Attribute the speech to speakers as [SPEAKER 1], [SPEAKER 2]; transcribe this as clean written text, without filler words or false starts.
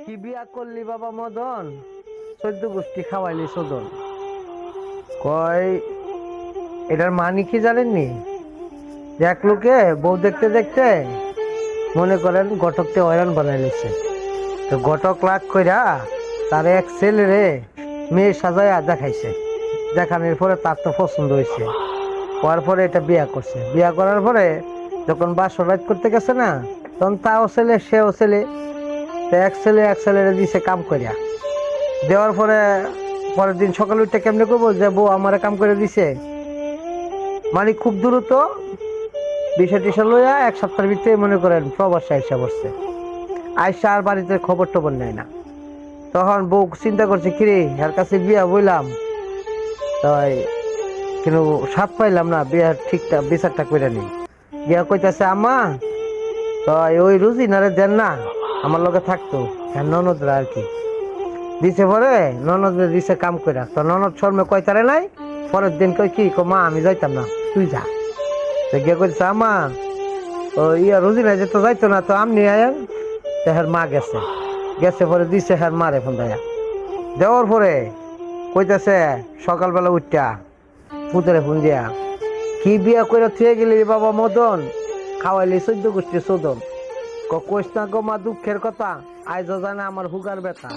[SPEAKER 1] কি বিয়া করলি বাবা মদন, 14 গোষ্ঠী খাওয়াইলি সদন। কয় এটার মানে কি জানেননি? যে এক লোকে বউ দেখতে দেখতে মনে করেন ঘটককে হয়রান বানাই নিচ্ছে। তো ঘটক লাগ কইরা তার এক ছেলেরে মেয়ে সাজায়া দেখাইছে। দেখানোর পরে তার তো পছন্দ হয়েছে, হওয়ার পরে এটা বিয়া করছে। বিয়া করার পরে যখন বাসর রাত করতে গেছে না, তখন তাও ছেলে সেও ছেলে, এক ছেলেরে দিছে কাম করিয়া। দেওয়ার পরে পরের দিন সকালে উঠে কেমনে করবো যে বউ আমারে কাম করে দিছে, মানে খুব দ্রুত বিষয় টিসা লইয়া 1 সপ্তাহের ভিতরে মনে করেন প্রবাসে আইসা বসছে। আইসা আর বাড়িতে খবর টবর নেয় না। তখন বউ চিন্তা করছে কিরে এর কাছে বিয়া বইলাম, তাই কিন্তু সাপ পাইলাম না, বিয়ার ঠিকঠাক বিচারটা করে নেই। বিয়া কইতাছে আম্মা তাই ওই রুজিনারে দেন না, আমার লগে থাকতো। হ্যাঁ ননদরা আর কি দিছে। পরে ননদরে দিছে কাম কইরা, তো ননদ শর্মে কইতারে নাই। পরের দিন কই কি মা আমি যাইতাম না, তুই যা। তো গিয়ে কইছে আমা ও ইয়া রুজিনা যেত যাইতো না, তো আমনি আয়েন। তো হ্যার মা গেছে গেছে পরে দিছে হ্যার মারে ফোন দেয়া। দেওয়ার পরে কইতাছে সকালবেলা উঠটা পুতরে ফোন দিয়া, কি বিয়া কইরা থুয়ে গেলি বাবা মদন, খাওয়াইলি 14 গোষ্ঠী সদন। কইস না গো মা দুঃখের কথা, আইজ জানে আমার হুগার ব্যথা।